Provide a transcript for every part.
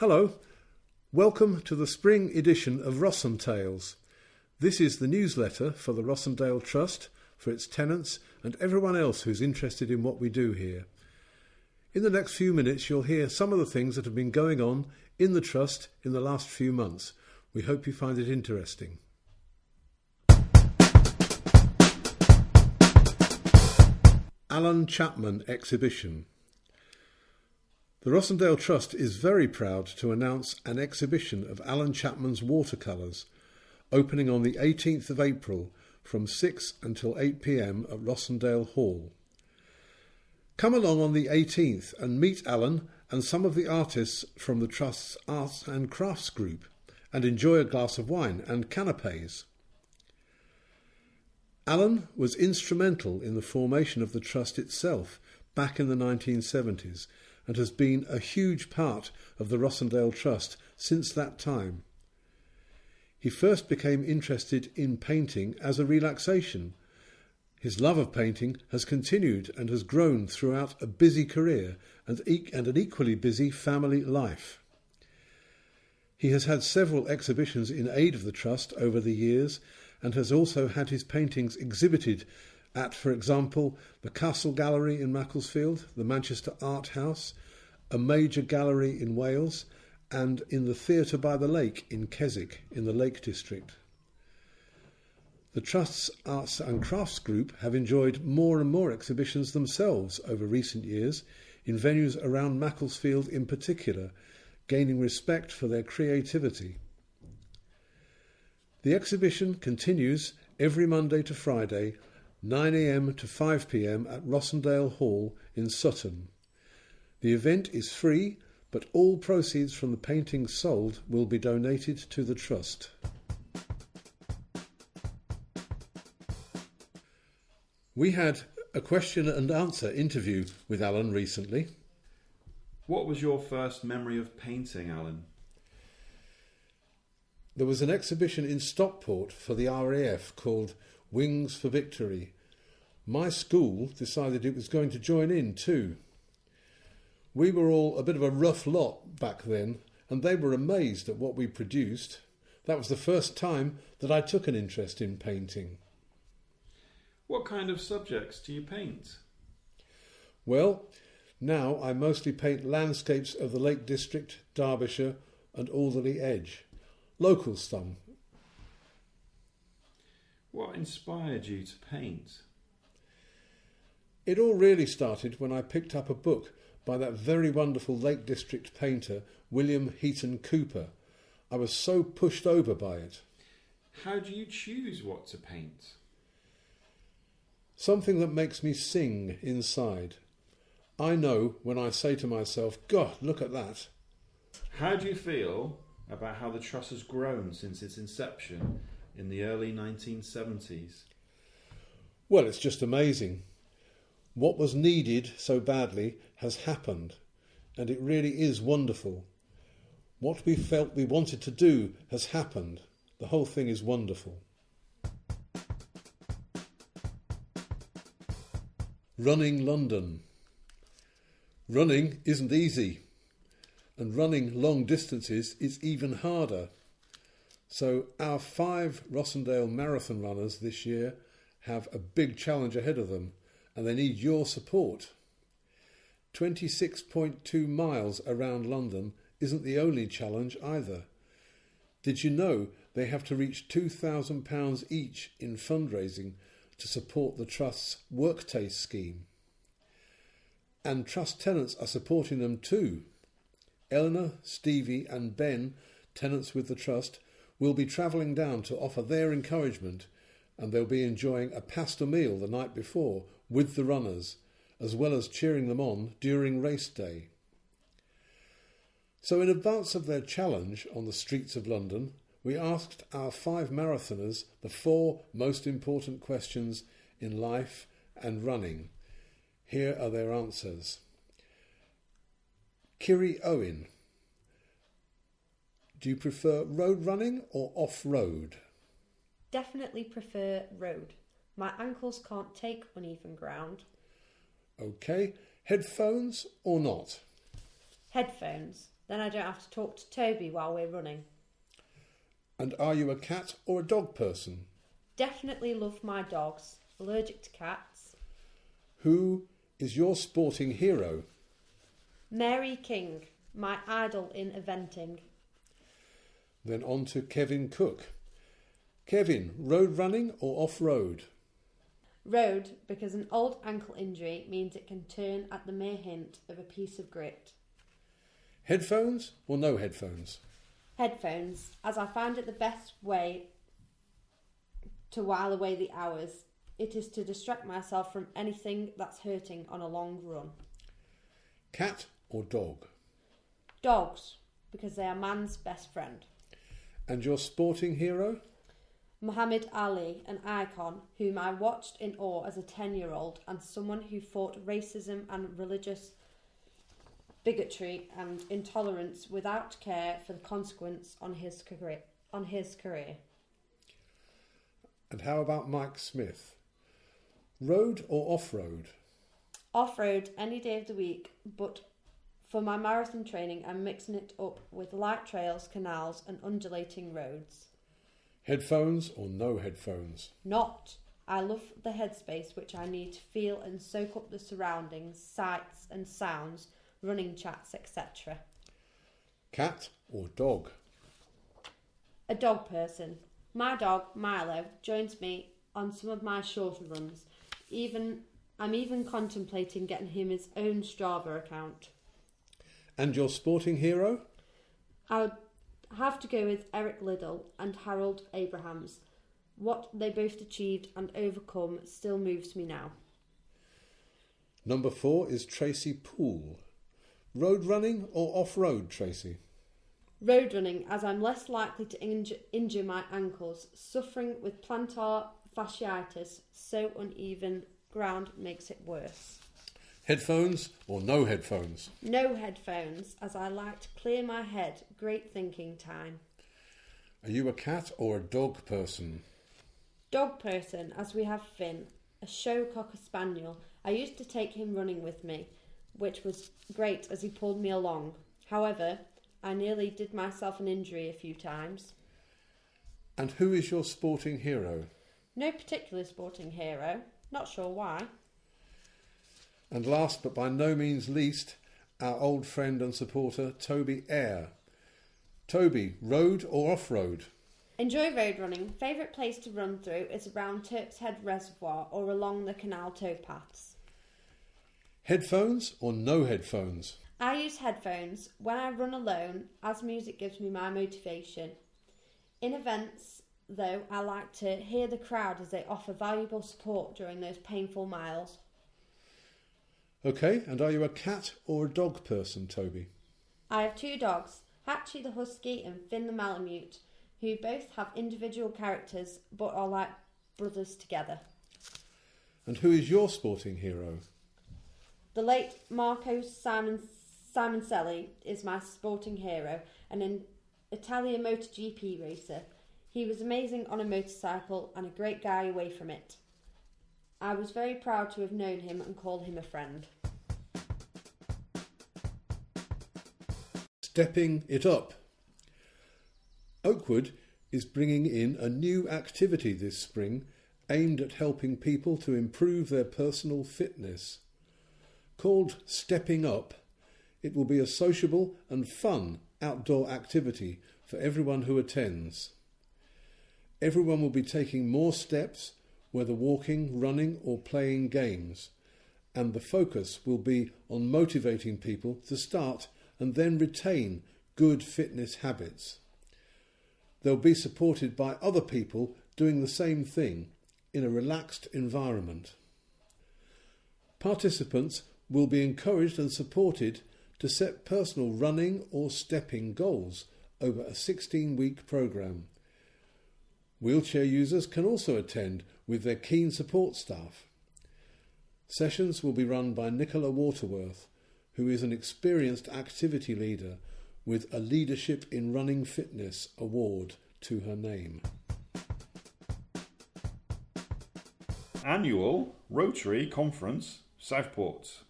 Hello, welcome to the spring edition of RossenTales. This is the newsletter for the Rossendale Trust, for its tenants and everyone else who's interested in what we do here. In the next few minutes you'll hear some of the things that have been going on in the Trust in the last few months. We hope you find it interesting. Alan Chapman Exhibition. The Rossendale Trust is very proud to announce an exhibition of Alan Chapman's watercolours, opening on the 18th of April from 6 until 8 p.m. at Rossendale Hall. Come along on the 18th and meet Alan and some of the artists from the Trust's Arts and Crafts group and enjoy a glass of wine and canapés. Alan was instrumental in the formation of the Trust itself back in the 1970s and has been a huge part of the Rossendale Trust since that time. He first became interested in painting as a relaxation. His love of painting has continued and has grown throughout a busy career and an equally busy family life. He has had several exhibitions in aid of the Trust over the years and has also had his paintings exhibited at, for example, the Castle Gallery in Macclesfield, the Manchester Art House, a major gallery in Wales, and in the Theatre by the Lake in Keswick in the Lake District. The Trust's Arts and Crafts group have enjoyed more and more exhibitions themselves over recent years, in venues around Macclesfield in particular, gaining respect for their creativity. The exhibition continues every Monday to Friday, 9 a.m. to 5 p.m. at Rossendale Hall in Sutton. The event is free, but all proceeds from the paintings sold will be donated to the Trust. We had a question and answer interview with Alan recently. What was your first memory of painting, Alan? There was an exhibition in Stockport for the RAF called Wings for Victory. My school decided it was going to join in too. We were all a bit of a rough lot back then, and they were amazed at what we produced. That was the first time that I took an interest in painting. What kind of subjects do you paint? Well, now I mostly paint landscapes of the Lake District, Derbyshire and Alderley Edge. Local stuff. What inspired you to paint? It all really started when I picked up a book by that very wonderful Lake District painter, William Heaton Cooper. I was so pushed over by it. How do you choose what to paint? Something that makes me sing inside. I know when I say to myself, God, look at that. How do you feel about how the Trust has grown since its inception in the early 1970s? Well, it's just amazing. What was needed so badly has happened, and it really is wonderful. What we felt we wanted to do has happened. The whole thing is wonderful. Running London. Running isn't easy, and running long distances is even harder. So our 5 Rossendale Marathon runners this year have a big challenge ahead of them, and they need your support. 26.2 miles around London isn't the only challenge either. Did you know they have to reach £2,000 each in fundraising to support the Trust's Work Taste scheme? And Trust tenants are supporting them too. Eleanor, Stevie and Ben, tenants with the Trust, will be travelling down to offer their encouragement, and they'll be enjoying a pasta meal the night before with the runners, as well as cheering them on during race day. So in advance of their challenge on the streets of London, we asked our 5 marathoners the 4 most important questions in life and running. Here are their answers. Kiri Owen. Do you prefer road running or off-road? Definitely prefer road. My ankles can't take uneven ground. Okay. Headphones or not? Headphones. Then I don't have to talk to Toby while we're running. And are you a cat or a dog person? Definitely love my dogs. Allergic to cats. Who is your sporting hero? Mary King, my idol in eventing. Then on to Kevin Cook. Kevin, road running or off-road? Road, because an old ankle injury means it can turn at the mere hint of a piece of grit. Headphones or no headphones? Headphones, as I find it the best way to while away the hours. It is to distract myself from anything that's hurting on a long run. Cat or dog? Dogs, because they are man's best friend. And your sporting hero? Muhammad Ali, an icon whom I watched in awe as a 10-year-old and someone who fought racism and religious bigotry and intolerance without care for the consequence on his career. And how about Mike Smith? Road or off-road? Off-road any day of the week, but for my marathon training I'm mixing it up with light trails, canals and undulating roads. Headphones or no headphones? Not. I love the headspace which I need to feel and soak up the surroundings, sights and sounds, running chats, etc. Cat or dog? A dog person. My dog, Milo, joins me on some of my shorter runs. I'm even contemplating getting him his own Strava account. And your sporting hero? I would have to go with Eric Liddell and Harold Abrahams. What they both achieved and overcome still moves me now. Number 4 is Tracy Poole. Road running or off-road, Tracy? Road running, as I'm less likely to injure my ankles. Suffering with plantar fasciitis, so uneven ground makes it worse. Headphones or no headphones? No headphones, as I like to clear my head. Great thinking time. Are you a cat or a dog person? Dog person, as we have Finn, a show cocker spaniel. I used to take him running with me, which was great as he pulled me along. However, I nearly did myself an injury a few times. And who is your sporting hero? No particular sporting hero. Not sure why. And last but by no means least, our old friend and supporter, Toby Eyre. Toby, road or off-road? Enjoy road running. Favourite place to run through is around Turk's Head Reservoir or along the canal towpaths. Headphones or no headphones? I use headphones when I run alone, as music gives me my motivation. In events, though, I like to hear the crowd as they offer valuable support during those painful miles. OK, and are you a cat or a dog person, Toby? I have 2 dogs, Hatchie the Husky and Finn the Malamute, who both have individual characters but are like brothers together. And who is your sporting hero? The late Marco Simoncelli is my sporting hero and an Italian MotoGP racer. He was amazing on a motorcycle and a great guy away from it. I was very proud to have known him and call him a friend. Stepping it up. Oakwood is bringing in a new activity this spring aimed at helping people to improve their personal fitness. Called Stepping Up, it will be a sociable and fun outdoor activity for everyone who attends. Everyone will be taking more steps, whether walking, running or playing games, and the focus will be on motivating people to start and then retain good fitness habits. They'll be supported by other people doing the same thing in a relaxed environment. Participants will be encouraged and supported to set personal running or stepping goals over a 16-week programme. Wheelchair users can also attend with their keen support staff. Sessions will be run by Nicola Waterworth, who is an experienced activity leader with a Leadership in Running Fitness award to her name. Annual Rotary Conference, Southport.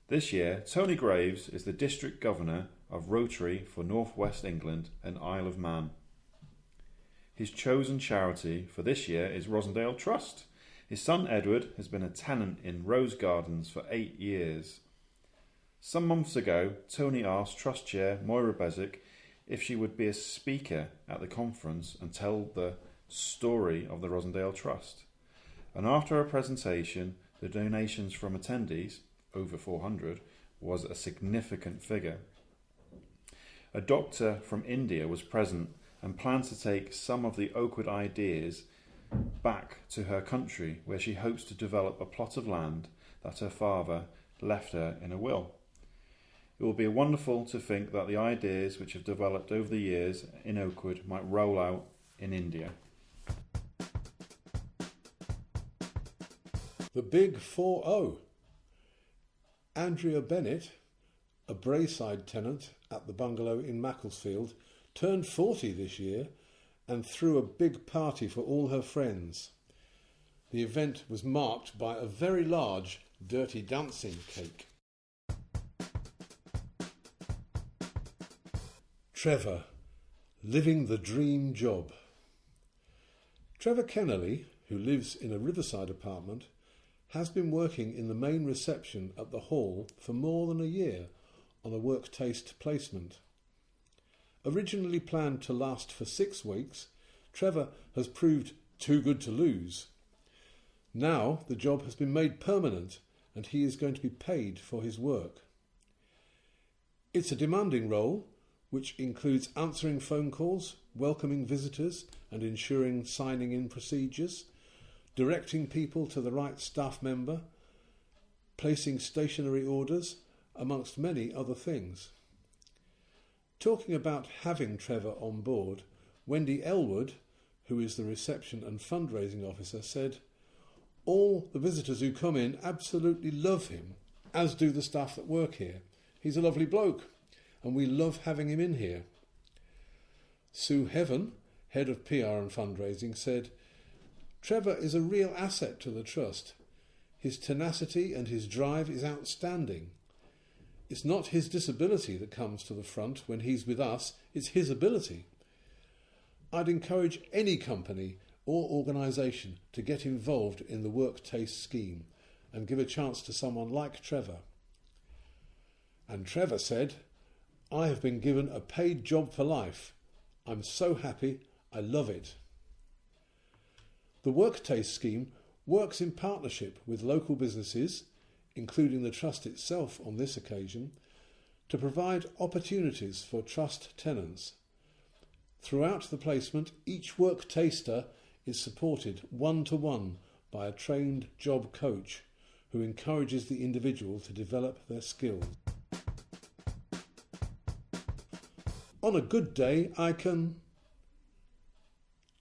This year, Tony Graves is the District Governor of Rotary for North West England and Isle of Man. His chosen charity for this year is RossenTales Trust. His son Edward has been a tenant in Rose Gardens for 8 years. Some months ago, Tony asked Trust Chair Moira Bezic if she would be a speaker at the conference and tell the story of the RossenTales Trust. And after her presentation, the donations from attendees, over 400, was a significant figure. A doctor from India was present and plans to take some of the Oakwood ideas back to her country, where she hopes to develop a plot of land that her father left her in a will. It will be wonderful to think that the ideas which have developed over the years in Oakwood might roll out in India. The Big 4-0. Andrea Bennett, a Braeside tenant at the bungalow in Macclesfield, turned 40 this year and threw a big party for all her friends. The event was marked by a very large Dirty Dancing cake. Trevor, living the dream job. Trevor Kennedy, who lives in a riverside apartment, has been working in the main reception at the hall for more than a year on a work taste placement. Originally planned to last for 6 weeks, Trevor has proved too good to lose. Now the job has been made permanent and he is going to be paid for his work. It's a demanding role, which includes answering phone calls, welcoming visitors and ensuring signing in procedures, directing people to the right staff member, placing stationery orders, amongst many other things. Talking about having Trevor on board, Wendy Elwood, who is the reception and fundraising officer, said, "All the visitors who come in absolutely love him, as do the staff that work here. He's a lovely bloke, and we love having him in here." Sue Heaven, head of PR and fundraising, said, "Trevor is a real asset to the Trust. His tenacity and his drive is outstanding. It's not his disability that comes to the front when he's with us, it's his ability. I'd encourage any company or organisation to get involved in the work taste scheme and give a chance to someone like Trevor." And Trevor said, "I have been given a paid job for life. I'm so happy, I love it." The work taste scheme works in partnership with local businesses, including the Trust itself on this occasion, to provide opportunities for Trust tenants. Throughout the placement, each work taster is supported one-to-one by a trained job coach who encourages the individual to develop their skills. On a good day, I can...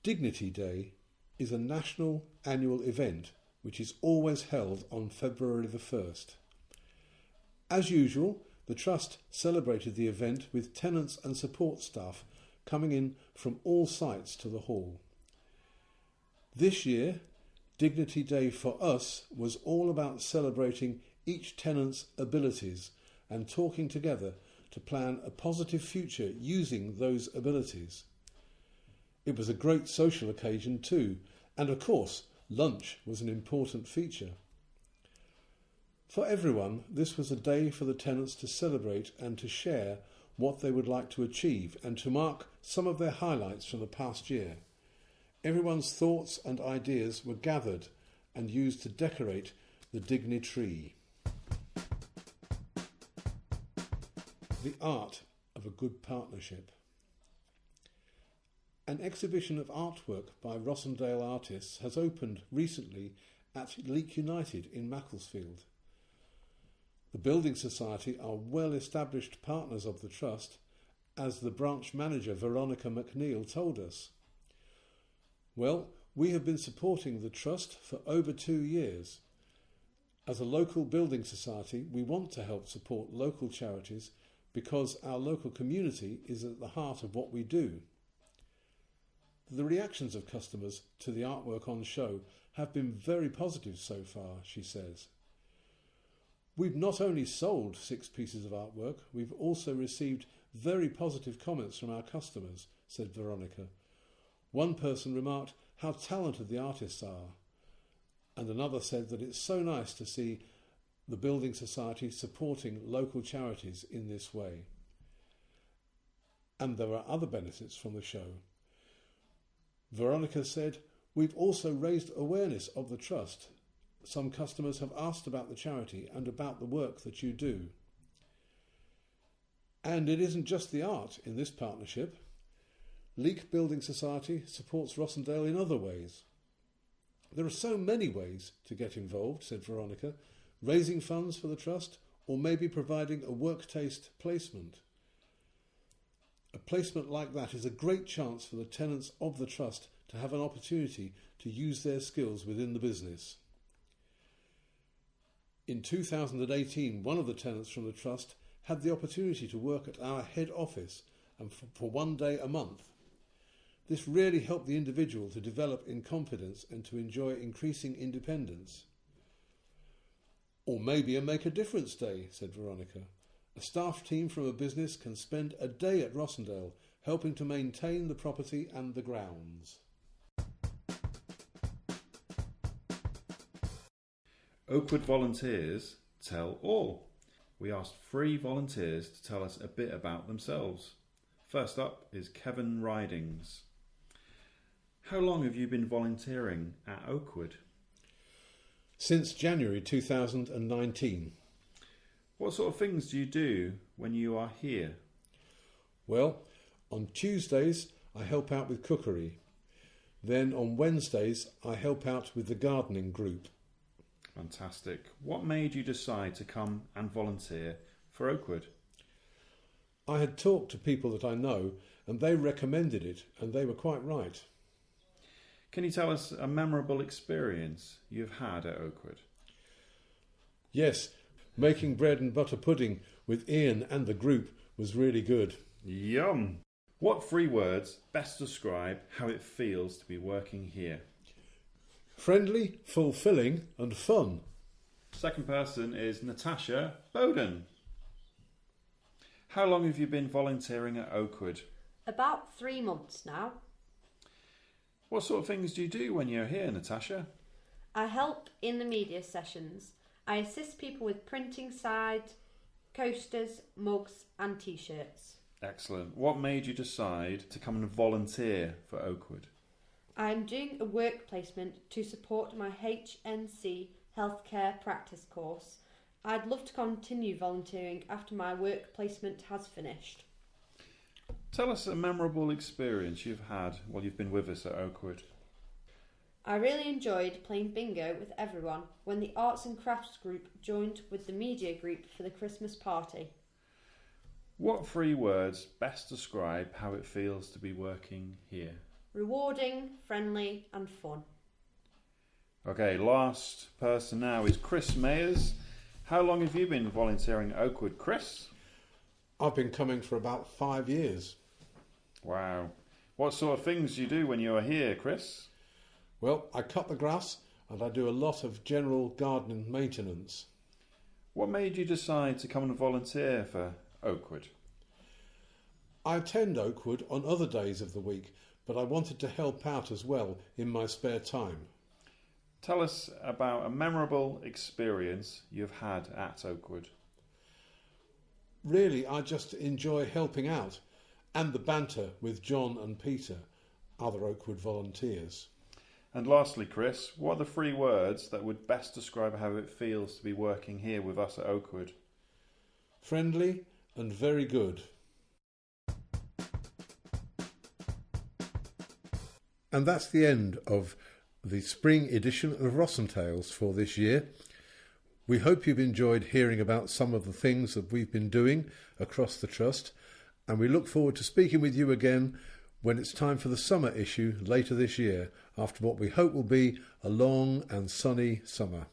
Dignity Day is a national annual event which is always held on February the 1st. As usual, the Trust celebrated the event with tenants and support staff coming in from all sites to the hall. This year, Dignity Day for us was all about celebrating each tenant's abilities and talking together to plan a positive future using those abilities. It was a great social occasion too, and of course, lunch was an important feature. For everyone, this was a day for the tenants to celebrate and to share what they would like to achieve and to mark some of their highlights from the past year. Everyone's thoughts and ideas were gathered and used to decorate the Dignity Tree. The art of a good partnership. An exhibition of artwork by RossenTales artists has opened recently at Leek United in Macclesfield. The Building Society are well-established partners of the Trust, as the branch manager Veronica McNeil told us. "Well, we have been supporting the Trust for over 2 years. As a local building society, we want to help support local charities because our local community is at the heart of what we do." The reactions of customers to the artwork on show have been very positive so far, she says. "We've not only sold 6 pieces of artwork, we've also received very positive comments from our customers, said Veronica. One person remarked how talented the artists are, and another said that it's so nice to see the Building Society supporting local charities in this way. And there are other benefits from the show. Veronica said, "We've also raised awareness of the Trust. Some customers have asked about the charity and about the work that you do. And it isn't just the art in this partnership. Leek Building Society supports Rossendale in other ways. There are so many ways to get involved," said Veronica, "raising funds for the Trust or maybe providing a work taste placement. A placement like that is a great chance for the tenants of the Trust to have an opportunity to use their skills within the business. In 2018, one of the tenants from the Trust had the opportunity to work at our head office and for one day a month. This really helped the individual to develop in confidence and to enjoy increasing independence." "Or maybe a Make a Difference Day," said Veronica. "A staff team from a business can spend a day at Rossendale helping to maintain the property and the grounds." Oakwood volunteers tell all. We asked 3 volunteers to tell us a bit about themselves. First up is Kevin Ridings. How long have you been volunteering at Oakwood? "Since January 2019. What sort of things do you do when you are here? Well, on Tuesdays I help out with cookery. Then on Wednesdays I help out with the gardening group." Fantastic. What made you decide to come and volunteer for Oakwood? "I had talked to people that I know and they recommended it, and they were quite right." Can you tell us a memorable experience you've had at Oakwood? "Yes, making bread and butter pudding with Ian and the group was really good." Yum! What 3 words best describe how it feels to be working here? "Friendly, fulfilling and fun." Second person is Natasha Bowden. How long have you been volunteering at Oakwood? About 3 months now. What sort of things do you do when you're here, Natasha? I help in the media sessions. I assist people with printing side, coasters, mugs and t-shirts. Excellent. What made you decide to come and volunteer for Oakwood? I'm doing a work placement to support my HNC healthcare practice course. I'd love to continue volunteering after my work placement has finished. Tell us a memorable experience you've had while you've been with us at Oakwood. I really enjoyed playing bingo with everyone when the arts and crafts group joined with the media group for the Christmas party. What 3 words best describe how it feels to be working here? Rewarding, friendly and fun. Okay, last person now is Chris Mayers. How long have you been volunteering at Oakwood, Chris? "I've been coming for about 5 years. Wow. What sort of things do you do when you are here, Chris? Well, I cut the grass and I do a lot of general gardening maintenance." What made you decide to come and volunteer for Oakwood? "I attend Oakwood on other days of the week, but I wanted to help out as well in my spare time." Tell us about a memorable experience you've had at Oakwood. "Really, I just enjoy helping out and the banter with John and Peter, other Oakwood volunteers." And lastly, Chris, what are the 3 words that would best describe how it feels to be working here with us at Oakwood? "Friendly and very good." And that's the end of the spring edition of RossenTales for this year. We hope you've enjoyed hearing about some of the things that we've been doing across the Trust, and we look forward to speaking with you again when it's time for the summer issue later this year, after what we hope will be a long and sunny summer.